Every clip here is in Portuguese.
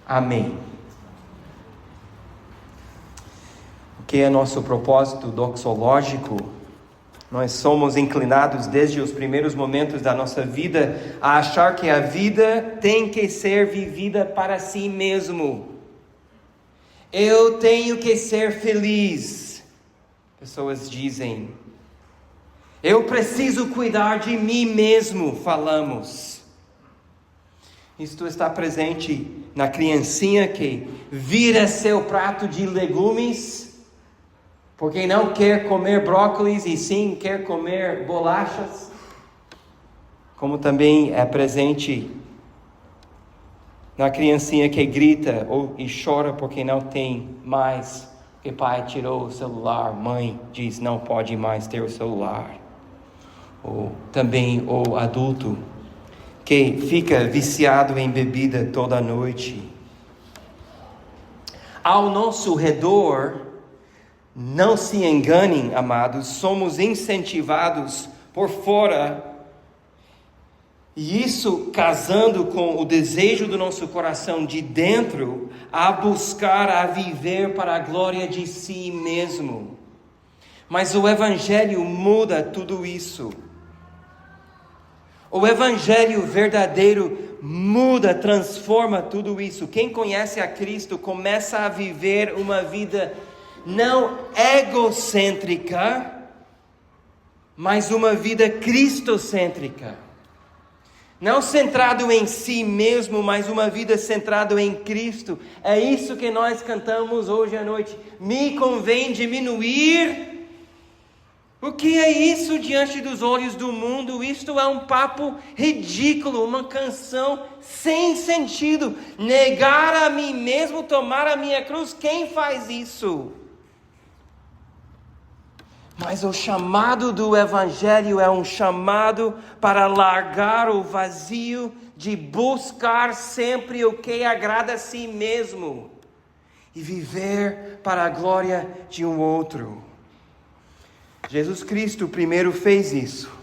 Amém. O que é nosso propósito doxológico? Nós somos inclinados desde os primeiros momentos da nossa vida a achar que a vida tem que ser vivida para si mesmo. Eu tenho que ser feliz. Pessoas dizem, eu preciso cuidar de mim mesmo, falamos. Isto está presente na criancinha que vira seu prato de legumes, porque não quer comer brócolis e sim quer comer bolachas. Como também é presente na criancinha que grita e chora porque não tem mais, porque pai tirou o celular, mãe diz não pode mais ter o celular. Ou também o adulto que fica viciado em bebida toda noite. Ao nosso redor, não se enganem, amados, somos incentivados por fora, e isso casando com o desejo do nosso coração de dentro, a buscar a viver para a glória de si mesmo. Mas o Evangelho muda tudo isso. O Evangelho verdadeiro muda, transforma tudo isso. Quem conhece a Cristo começa a viver uma vida não egocêntrica, mas uma vida cristocêntrica. Não centrado em si mesmo, mas uma vida centrada em Cristo. É isso que nós cantamos hoje à noite. Me convém diminuir. O que é isso diante dos olhos do mundo? Isto é um papo ridículo, uma canção sem sentido. Negar a mim mesmo, tomar a minha cruz, quem faz isso? Mas o chamado do Evangelho é um chamado para largar o vazio de buscar sempre o que agrada a si mesmo e viver para a glória de um outro. Jesus Cristo primeiro fez isso.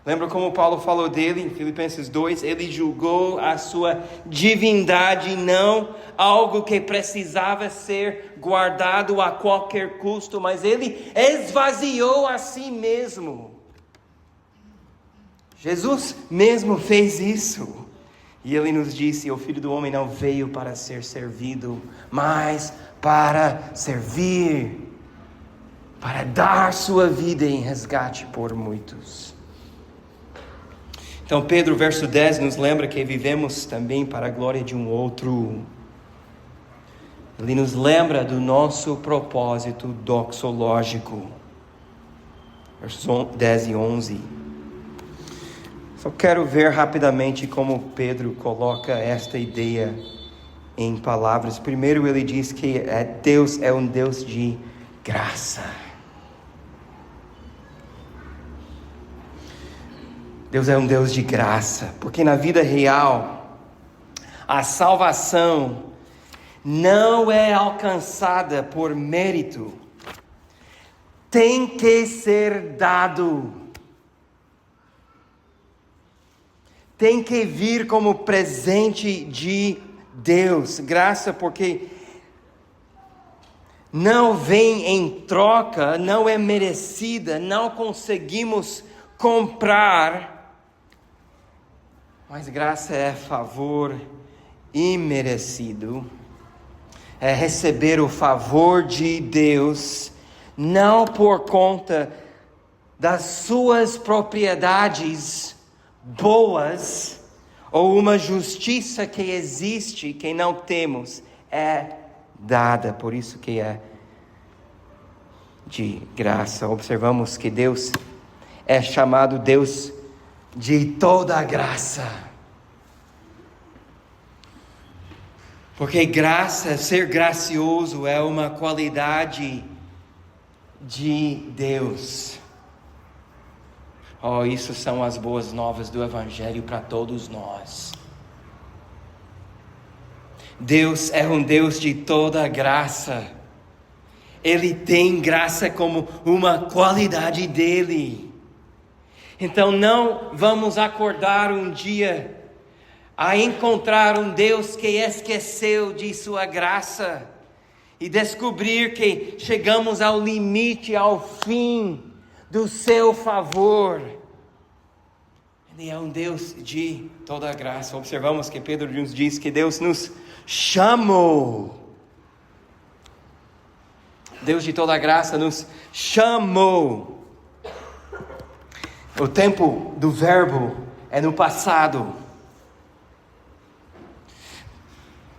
Lembra como Paulo falou dele em Filipenses 2? Ele julgou a sua divindade, não algo que precisava ser guardado a qualquer custo, mas ele esvaziou a si mesmo. Jesus mesmo fez isso. E ele nos disse, o Filho do Homem não veio para ser servido, mas para servir, para dar sua vida em resgate por muitos. Então Pedro, verso 10, nos lembra que vivemos também para a glória de um outro. Ele nos lembra do nosso propósito doxológico. Versos 10 e 11. Só quero ver rapidamente como Pedro coloca esta ideia em palavras. Primeiro ele diz que Deus é um Deus de graça. Deus é um Deus de graça, porque na vida real, a salvação não é alcançada por mérito, tem que ser dado, tem que vir como presente de Deus, graça porque não vem em troca, não é merecida, não conseguimos comprar. Mas graça é favor imerecido, é receber o favor de Deus, não por conta das suas propriedades boas, ou uma justiça que existe, que não temos, é dada, por isso que é de graça. Observamos que Deus é chamado Deus de toda a graça. Porque graça, ser gracioso é uma qualidade de Deus. Oh, isso são as boas novas do Evangelho para todos nós. Deus é um Deus de toda graça. Ele tem graça como uma qualidade dele. Então não vamos acordar um dia a encontrar um Deus que esqueceu de sua graça e descobrir que chegamos ao limite, ao fim do seu favor. Ele é um Deus de toda a graça. Observamos que Pedro nos diz que Deus nos chamou. Deus de toda a graça nos chamou. O tempo do verbo é no passado.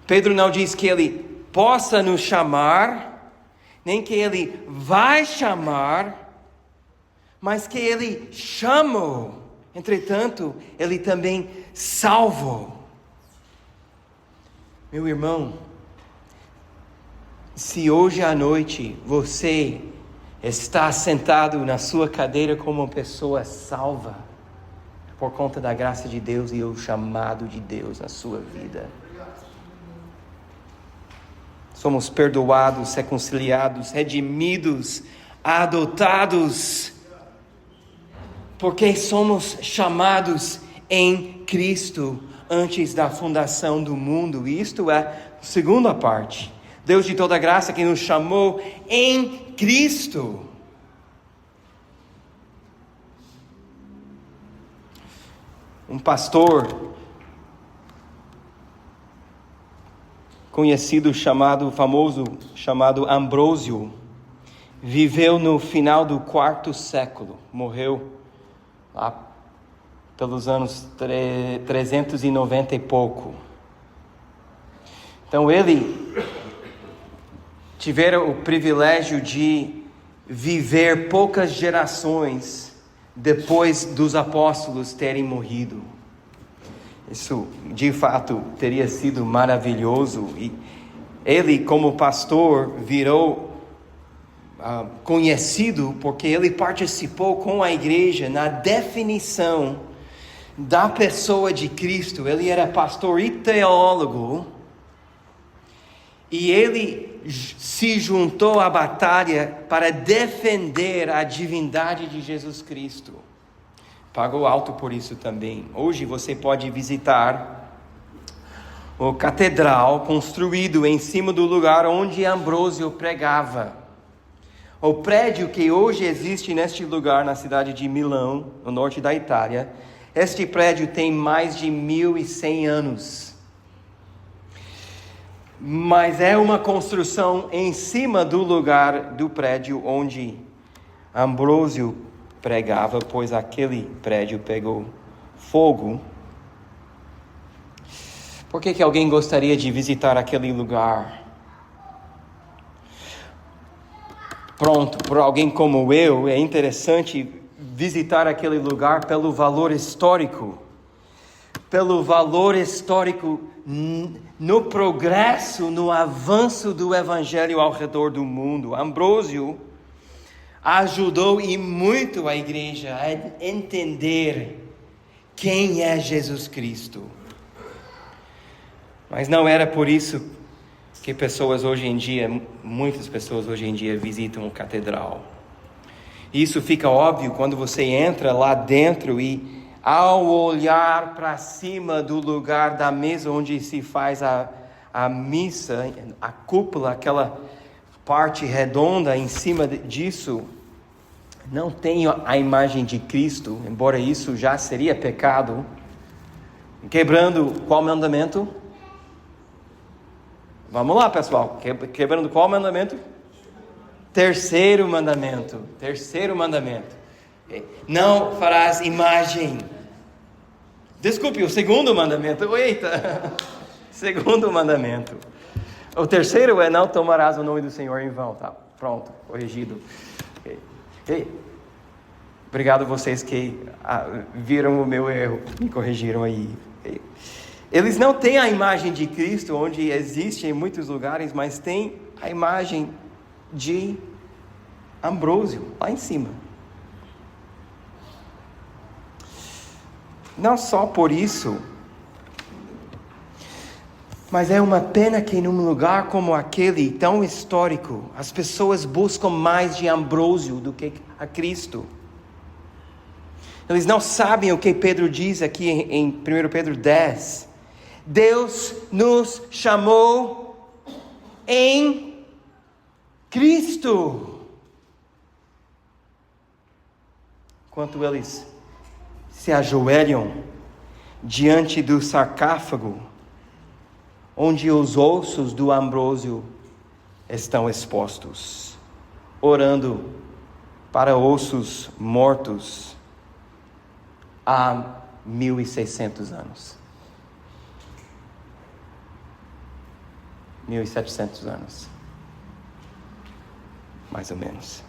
Pedro não diz que Ele possa nos chamar, nem que Ele vai chamar, mas que Ele chamou. Entretanto, Ele também salvou. Meu irmão, se hoje à noite você está sentado na sua cadeira como uma pessoa salva, por conta da graça de Deus e o chamado de Deus na sua vida. Somos perdoados, reconciliados, redimidos, adotados, porque somos chamados em Cristo antes da fundação do mundo. E isto é a segunda parte. Deus de toda graça que nos chamou em Cristo. Um pastor conhecido, famoso, chamado Ambrósio, viveu no final do quarto século, morreu lá pelos anos 390 e pouco. Então ele tivera o privilégio de viver poucas gerações depois dos apóstolos terem morrido. Isso, de fato, teria sido maravilhoso. E ele, como pastor, virou conhecido porque ele participou com a igreja na definição da pessoa de Cristo. Ele era pastor e teólogo. E ele se juntou à batalha para defender a divindade de Jesus Cristo. Pagou alto por isso também. Hoje você pode visitar o catedral construído em cima do lugar onde Ambrósio pregava. O prédio que hoje existe neste lugar, na cidade de Milão, no norte da Itália, este prédio tem mais de 1.100 anos. Mas é uma construção em cima do lugar do prédio onde Ambrósio pregava, pois aquele prédio pegou fogo. Por que alguém gostaria de visitar aquele lugar? Pronto, por alguém como eu, é interessante visitar aquele lugar pelo valor histórico. Pelo valor histórico no progresso, no avanço do Evangelho ao redor do mundo. Ambrósio ajudou e muito a igreja a entender quem é Jesus Cristo. Mas não era por isso que muitas pessoas hoje em dia visitam a catedral. Isso fica óbvio quando você entra lá dentro e, ao olhar para cima do lugar da mesa onde se faz a missa, a cúpula, aquela parte redonda em cima disso, não tem a imagem de Cristo, embora isso já seria pecado. Quebrando qual mandamento? Vamos lá, pessoal. Quebrando qual mandamento? Terceiro mandamento. Não farás imagem. Desculpe, o segundo mandamento. Eita! Segundo mandamento. O terceiro é: não tomarás o nome do Senhor em vão. Tá, pronto, corrigido. Okay. Obrigado a vocês que viram o meu erro, me corrigiram aí. Okay. Eles não têm a imagem de Cristo, onde existe em muitos lugares, mas tem a imagem de Ambrósio, lá em cima. Não só por isso, mas é uma pena que num lugar como aquele, tão histórico, as pessoas buscam mais de Ambrósio do que a Cristo. Eles não sabem o que Pedro diz aqui em 1 Pedro 10. Deus nos chamou em Cristo. Enquanto eles se ajoelham diante do sarcófago, onde os ossos do Ambrósio estão expostos, orando para ossos mortos há 1.600 anos. 1.700 anos. Mais ou menos.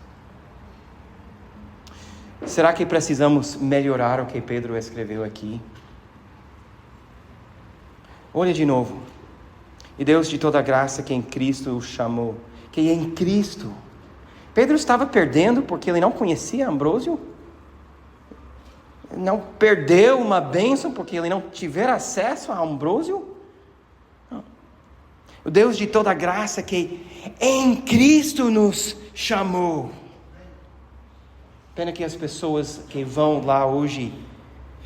Será que precisamos melhorar o que Pedro escreveu aqui? Olha de novo. E Deus de toda graça que em Cristo o chamou. Que em Cristo. Pedro estava perdendo porque ele não conhecia Ambrósio? Não perdeu uma bênção porque ele não tiver acesso a Ambrósio? Não. O Deus de toda graça que em Cristo nos chamou. Pena que as pessoas que vão lá hoje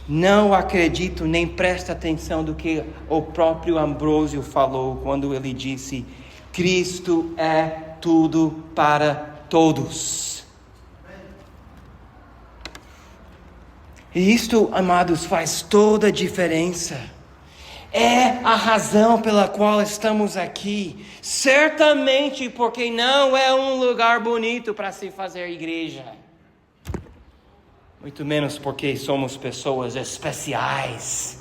não acreditam nem prestam atenção do que o próprio Ambrósio falou quando ele disse: Cristo é tudo para todos. E isto, amados, faz toda a diferença. É a razão pela qual estamos aqui. Certamente porque não é um lugar bonito para se fazer igreja. Muito menos porque somos pessoas especiais,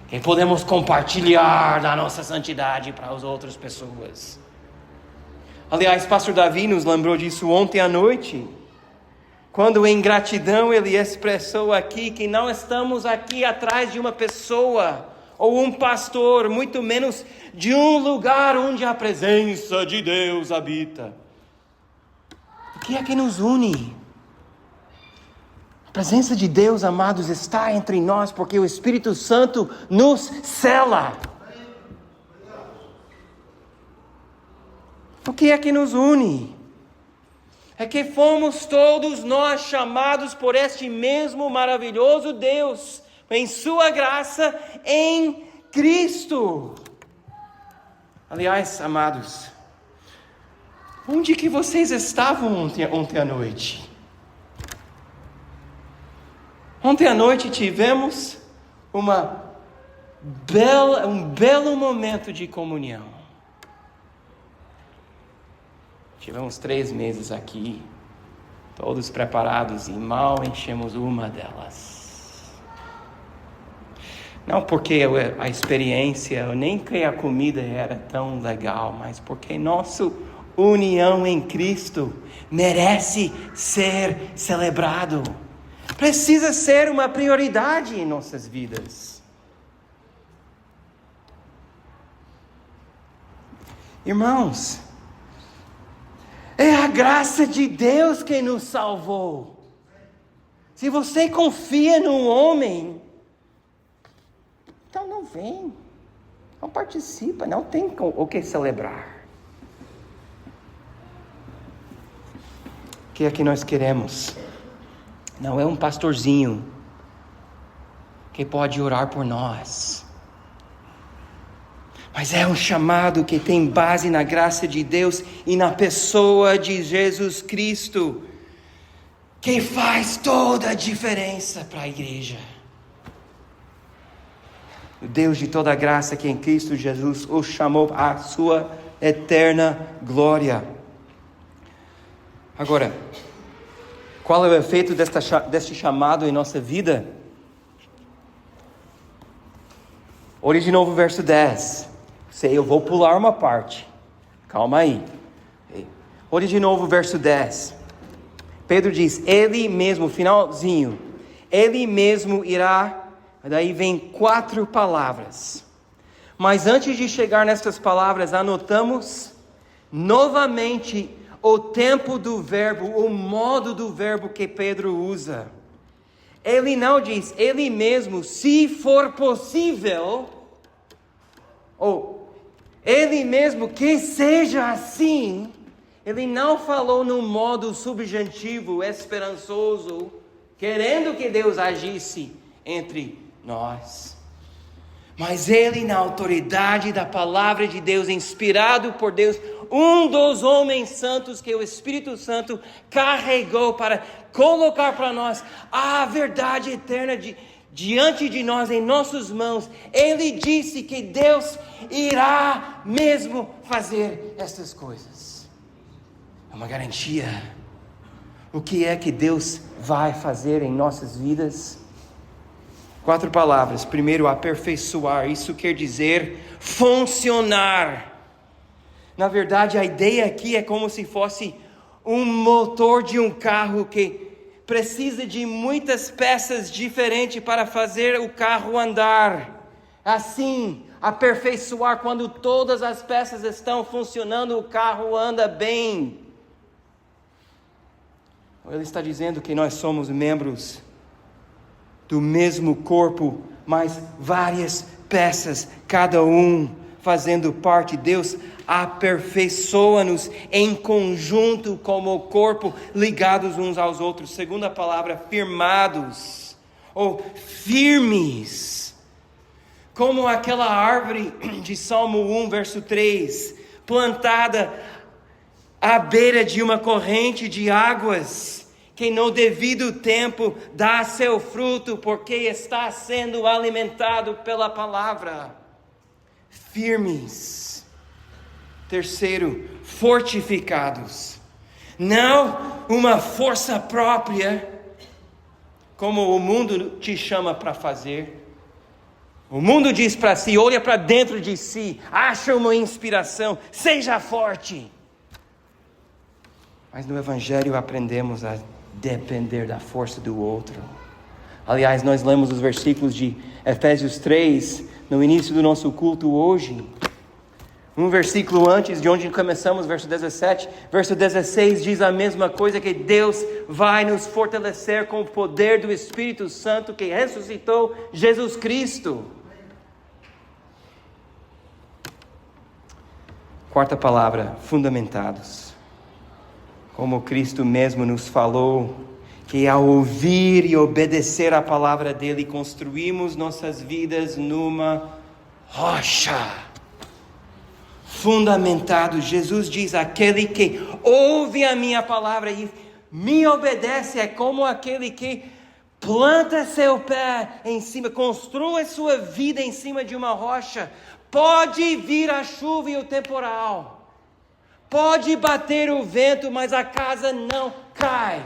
que podemos compartilhar da nossa santidade para as outras pessoas. Aliás, pastor Davi nos lembrou disso ontem à noite, quando em gratidão ele expressou aqui que não estamos aqui atrás de uma pessoa ou um pastor, muito menos de um lugar onde a presença de Deus habita. O que é que nos une? A presença de Deus, amados, está entre nós porque o Espírito Santo nos cela. O que é que nos une? É que fomos todos nós chamados por este mesmo maravilhoso Deus, em sua graça, em Cristo. Aliás, amados, onde que vocês estavam ontem à noite? Ontem à noite tivemos um belo momento de comunhão. Tivemos 3 meses aqui, todos preparados, e mal enchemos uma delas. Não porque a experiência, nem que a comida era tão legal, mas porque nossa união em Cristo merece ser celebrado. Precisa ser uma prioridade em nossas vidas. Irmãos, é a graça de Deus que nos salvou. Se você confia num homem, então não vem, não participa, não tem o que celebrar. O que é que nós queremos? Não é um pastorzinho que pode orar por nós. Mas é um chamado que tem base na graça de Deus e na pessoa de Jesus Cristo, que faz toda a diferença para a igreja. O Deus de toda a graça que em Cristo Jesus o chamou à sua eterna glória. Agora, qual é o efeito deste chamado em nossa vida? Olhe de novo o verso 10. Eu vou pular uma parte. Calma aí. Olhe de novo o verso 10. Pedro diz, ele mesmo, finalzinho, ele mesmo irá, daí vem 4 palavras. Mas antes de chegar nestas palavras, anotamos novamente o tempo do verbo, o modo do verbo que Pedro usa. Ele não diz, ele mesmo, se for possível, ou ele mesmo, que seja assim. Ele não falou num modo subjetivo, esperançoso, querendo que Deus agisse entre nós. Mas ele, na autoridade da palavra de Deus, inspirado por Deus, um dos homens santos que o Espírito Santo carregou para colocar para nós a verdade eterna diante de nós, em nossas mãos, ele disse que Deus irá mesmo fazer essas coisas. É uma garantia. O que é que Deus vai fazer em nossas vidas? 4 palavras. Primeiro, aperfeiçoar. Isso quer dizer funcionar. Na verdade, a ideia aqui é como se fosse um motor de um carro que precisa de muitas peças diferentes para fazer o carro andar. Assim, aperfeiçoar, quando todas as peças estão funcionando, o carro anda bem. Ele está dizendo que nós somos membros do mesmo corpo, mas várias peças, cada um fazendo parte. Deus aperfeiçoa-nos em conjunto como corpo, ligados uns aos outros. Segunda palavra, firmados ou firmes. Como aquela árvore de Salmo 1, verso 3, plantada à beira de uma corrente de águas, que no devido tempo dá seu fruto, porque está sendo alimentado pela palavra. Firmes. Terceiro, fortificados. Não uma força própria, como o mundo te chama para fazer. O mundo diz para si, olha para dentro de si, acha uma inspiração, seja forte. Mas no Evangelho aprendemos a depender da força do outro. Aliás, nós lemos os versículos de Efésios 3 no início do nosso culto hoje. Um versículo antes de onde começamos, verso 17, verso 16 diz a mesma coisa, que Deus vai nos fortalecer com o poder do Espírito Santo que ressuscitou Jesus Cristo. Quarta palavra, fundamentados. Como Cristo mesmo nos falou, que ao ouvir e obedecer a palavra dele, construímos nossas vidas numa rocha. Fundamentado. Jesus diz, aquele que ouve a minha palavra e me obedece é como aquele que planta seu pé em cima, construa sua vida em cima de uma rocha. Pode vir a chuva e o temporal, pode bater o vento, mas a casa não cai.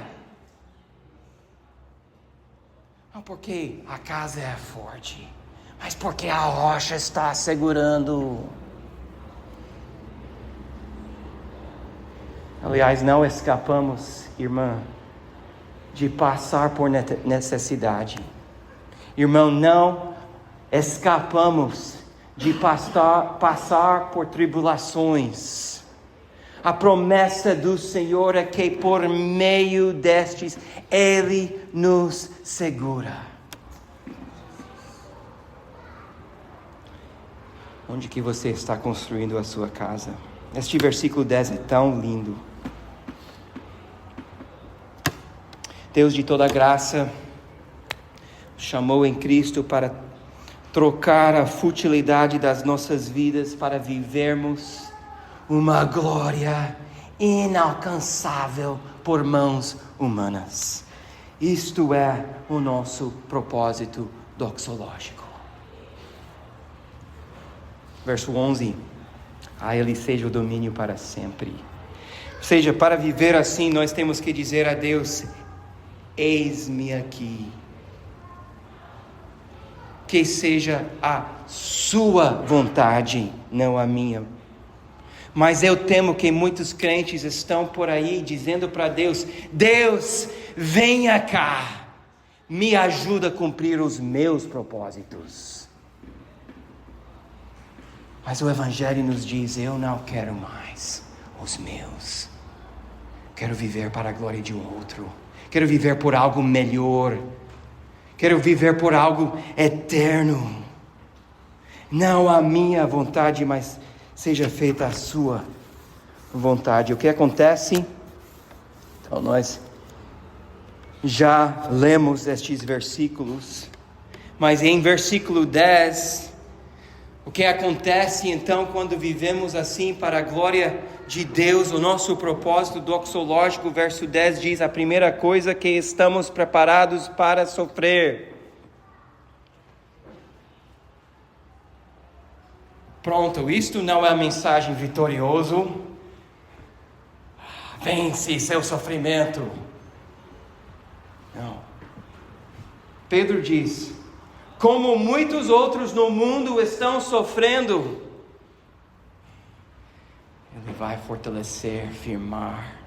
Não porque a casa é forte, mas porque a rocha está segurando. Aliás, não escapamos, irmã, de passar por necessidade. Irmão, não escapamos de passar por tribulações. A promessa do Senhor é que por meio destes, Ele nos segura. Onde que você está construindo a sua casa? Este versículo 10 é tão lindo. Deus de toda graça chamou em Cristo para trocar a futilidade das nossas vidas para vivermos uma glória inalcançável por mãos humanas. Isto é o nosso propósito doxológico. Verso 11. A Ele seja o domínio para sempre. Ou seja, para viver assim, nós temos que dizer a Deus, eis-me aqui. Que seja a sua vontade, não a minha. Mas eu temo que muitos crentes estão por aí dizendo para Deus, Deus, venha cá, me ajuda a cumprir os meus propósitos. Mas o Evangelho nos diz, eu não quero mais os meus. Quero viver para a glória de um outro. Quero viver por algo melhor. Quero viver por algo eterno. Não a minha vontade, mas seja feita a sua vontade. O que acontece? Então nós já lemos estes versículos, mas em versículo 10, O que acontece então quando vivemos assim para a glória de Deus? O nosso propósito doxológico, verso 10 diz: a primeira coisa que estamos preparados para sofrer. Pronto, isto não é a mensagem vitorioso. Vence seu sofrimento. Não. Pedro diz: como muitos outros no mundo estão sofrendo, Ele vai fortalecer, firmar,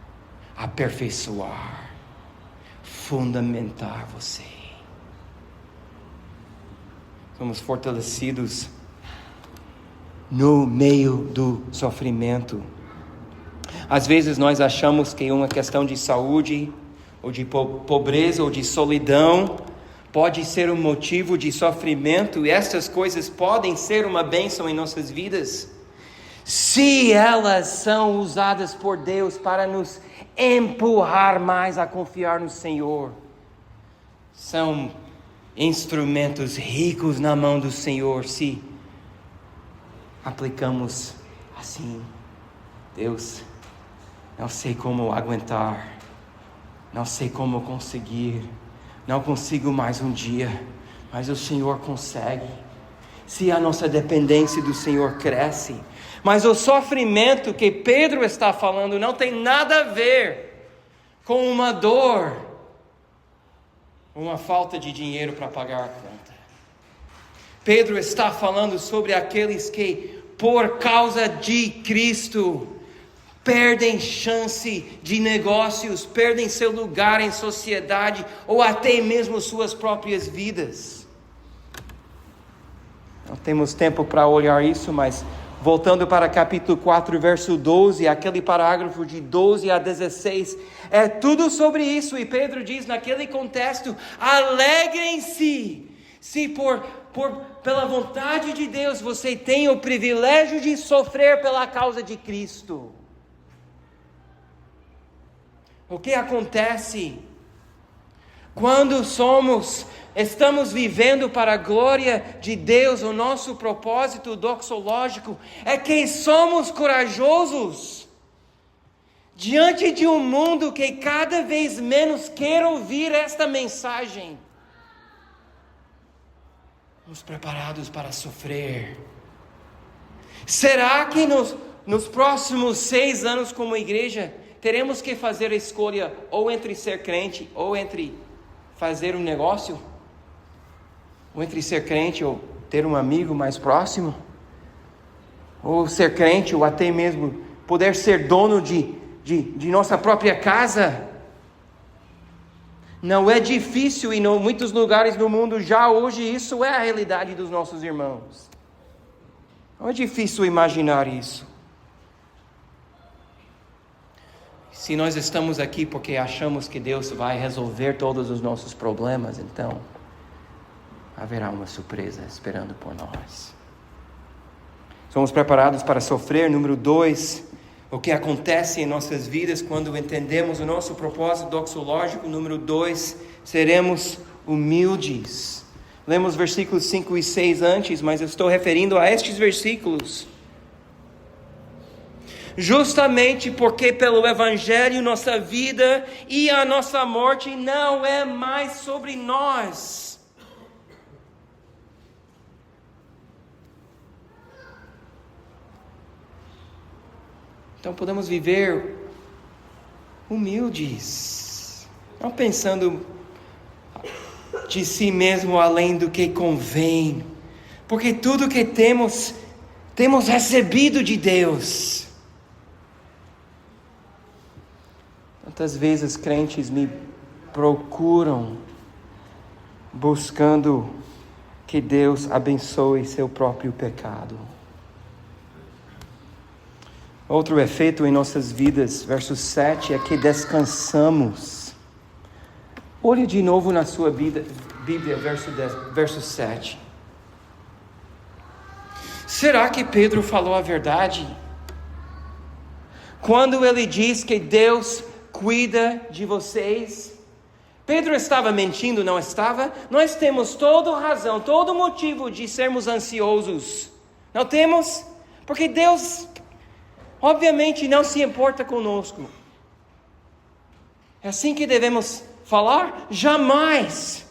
aperfeiçoar, fundamentar você. Somos fortalecidos no meio do sofrimento. Às vezes nós achamos que uma questão de saúde, ou de pobreza, ou de solidão, pode ser um motivo de sofrimento, e estas coisas podem ser uma bênção em nossas vidas, se elas são usadas por Deus para nos empurrar mais a confiar no Senhor. São instrumentos ricos na mão do Senhor, se aplicamos assim. Deus, não sei como aguentar, não sei como conseguir, não consigo mais um dia, mas o Senhor consegue. Se a nossa dependência do Senhor cresce. Mas o sofrimento que Pedro está falando não tem nada a ver com uma dor, uma falta de dinheiro para pagar a conta. Pedro está falando sobre aqueles que, por causa de Cristo, perdem chance de negócios, perdem seu lugar em sociedade, ou até mesmo suas próprias vidas. Não temos tempo para olhar isso, mas voltando para capítulo 4, verso 12, aquele parágrafo de 12 a 16, é tudo sobre isso. E Pedro diz naquele contexto: alegrem-se, se pela vontade de Deus você tem o privilégio de sofrer pela causa de Cristo. O que acontece quando estamos vivendo para a glória de Deus? O nosso propósito doxológico é que somos corajosos diante de um mundo que cada vez menos quer ouvir esta mensagem. Estamos preparados para sofrer. Será que nos próximos 6 anos como igreja teremos que fazer a escolha ou entre ser crente ou entre fazer um negócio? Ou entre ser crente ou ter um amigo mais próximo? Ou ser crente ou até mesmo poder ser dono de nossa própria casa? Não é difícil, e em muitos lugares do mundo já hoje isso é a realidade dos nossos irmãos. Não é difícil imaginar isso. Se nós estamos aqui porque achamos que Deus vai resolver todos os nossos problemas, então haverá uma surpresa esperando por nós. Somos preparados para sofrer. Número 2, o que acontece em nossas vidas quando entendemos o nosso propósito doxológico. Número 2, seremos humildes. Lemos versículos 5 e 6 antes, mas eu estou referindo a estes versículos. Justamente porque pelo Evangelho nossa vida e a nossa morte não é mais sobre nós. Então podemos viver humildes, não pensando de si mesmo além do que convém, porque tudo que temos recebido de Deus. Tantas vezes crentes me procuram buscando que Deus abençoe seu próprio pecado. Outro efeito em nossas vidas, verso 7, é que descansamos. Olhe de novo na sua Bíblia, verso 7. Será que Pedro falou a verdade? Quando ele diz que Deus cuida de vocês, Pedro estava mentindo, não estava? Nós temos toda razão, todo motivo de sermos ansiosos Não temos? Porque Deus, obviamente, não se importa conosco. É assim que devemos falar? Jamais!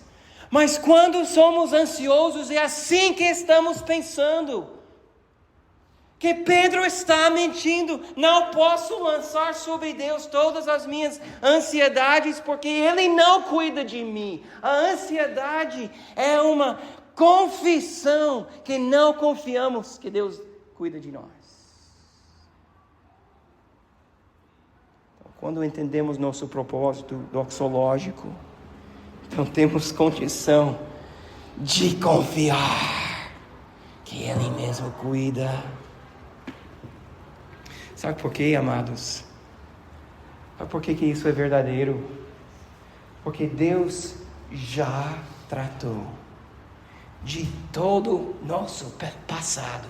Mas quando somos ansiosos, é assim que estamos pensando. Que Pedro está mentindo. Não posso lançar sobre Deus todas as minhas ansiedades, porque Ele não cuida de mim. A ansiedade é uma confissão que não confiamos que Deus cuida de nós. Então, quando entendemos nosso propósito doxológico, então temos condição de confiar que Ele mesmo cuida. Sabe por quê, amados? Sabe por que isso é verdadeiro? Porque Deus já tratou de todo o nosso passado.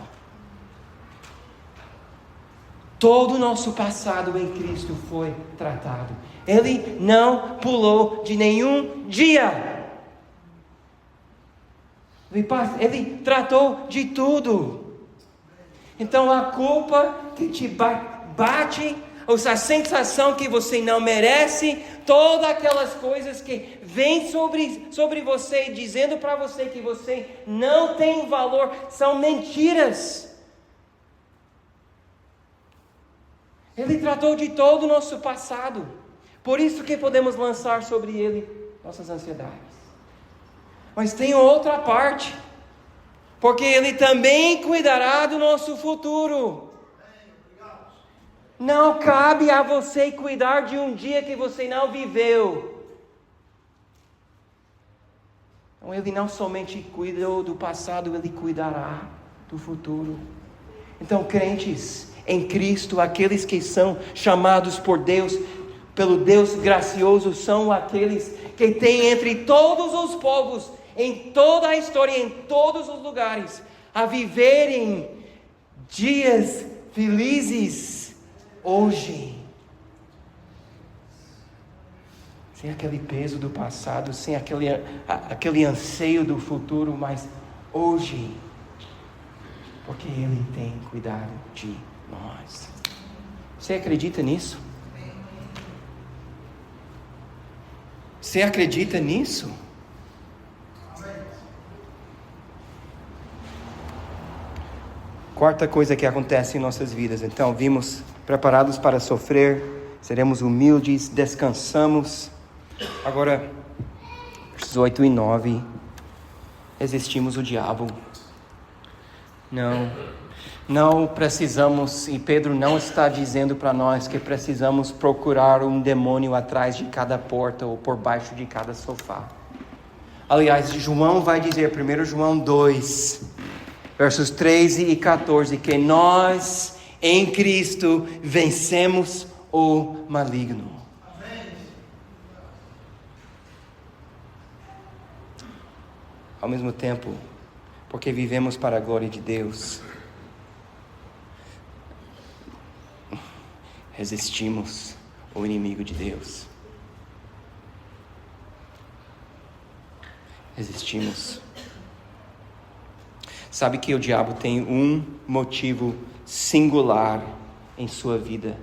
Todo o nosso passado em Cristo foi tratado. Ele não pulou de nenhum dia. Ele tratou de tudo. Então a culpa que te bate, ou a sensação que você não merece, todas aquelas coisas que vêm sobre você, dizendo para você que você não tem valor, são mentiras. Ele tratou de todo o nosso passado. Por isso que podemos lançar sobre Ele nossas ansiedades. Mas tem outra parte. Porque Ele também cuidará do nosso futuro. Não cabe a você cuidar de um dia que você não viveu. Então Ele não somente cuidou do passado, Ele cuidará do futuro. Então, crentes em Cristo, aqueles que são chamados por Deus, pelo Deus gracioso, são aqueles que têm entre todos os povos, em toda a história, em todos os lugares, a viverem dias felizes hoje. Sem aquele peso do passado, sem aquele anseio do futuro, mas hoje. Porque Ele tem cuidado de nós. Você acredita nisso? Você acredita nisso? Quarta coisa que acontece em nossas vidas. Então, vimos preparados para sofrer, seremos humildes, descansamos. Agora, versos 8 e 9, resistimos o diabo. Não precisamos, e Pedro não está dizendo para nós que precisamos procurar um demônio atrás de cada porta ou por baixo de cada sofá. Aliás, João vai dizer, 1 João 2, versos 13 e 14, que nós, em Cristo, vencemos o maligno. Ao mesmo tempo, porque vivemos para a glória de Deus, resistimos o inimigo de Deus. Resistimos. Sabe que o diabo tem um motivo singular em sua vida.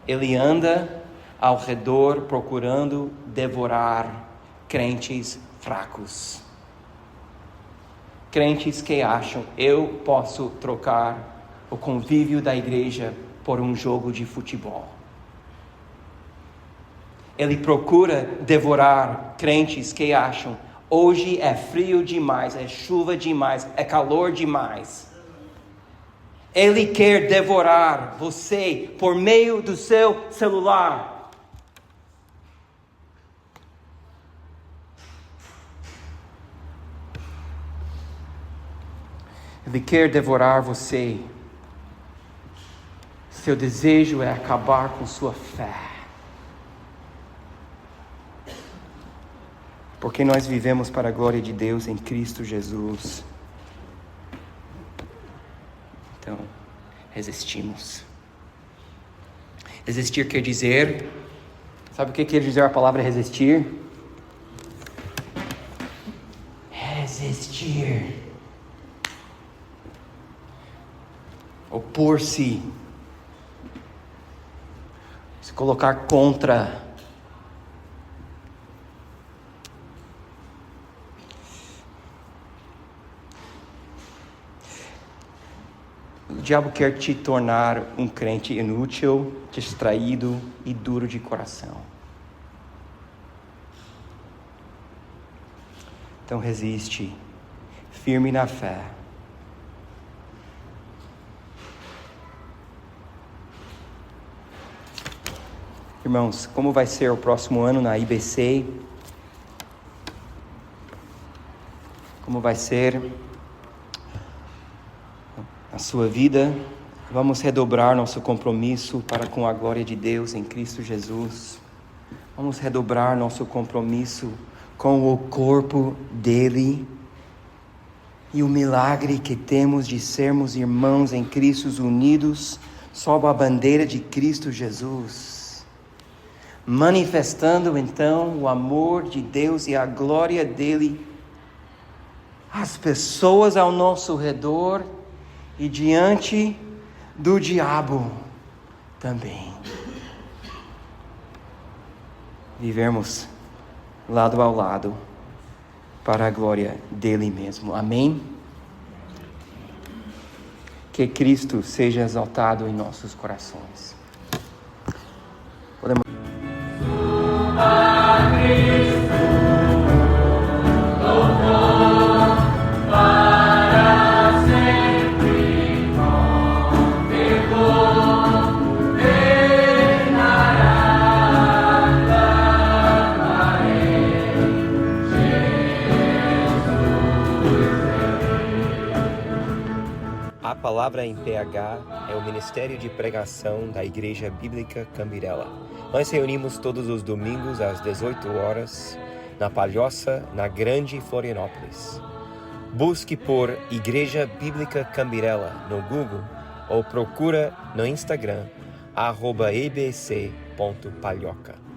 Ele anda ao redor procurando devorar crentes fracos. Crentes que acham, eu posso trocar o convívio da igreja por um jogo de futebol. Ele procura devorar crentes que acham, hoje é frio demais, é chuva demais, é calor demais. Ele quer devorar você por meio do seu celular. Ele quer devorar você. Seu desejo é acabar com sua fé. Porque nós vivemos para a glória de Deus em Cristo Jesus. Então, resistimos. Resistir quer dizer... Sabe o que quer dizer a palavra resistir? Resistir. opor-se, se colocar contra. O diabo quer te tornar um crente inútil, distraído e duro de coração. Então resiste, firme na fé. Irmãos, como vai ser o próximo ano na IBC? Como vai ser a sua vida? Vamos redobrar nosso compromisso para com a glória de Deus em Cristo Jesus. Vamos redobrar nosso compromisso com o corpo dele e o milagre que temos de sermos irmãos em Cristo unidos sob a bandeira de Cristo Jesus, manifestando então o amor de Deus e a glória dele às pessoas ao nosso redor e diante do diabo também. Vivermos lado ao lado para a glória dele mesmo. Amém? Que Cristo seja exaltado em nossos corações. Podemos... A Palavra em PH é o Ministério de Pregação da Igreja Bíblica Cambirela. Nós reunimos todos os domingos às 18 horas na Palhoça, na Grande Florianópolis. Busque por Igreja Bíblica Cambirela no Google ou procura no Instagram @ibc.palhoca.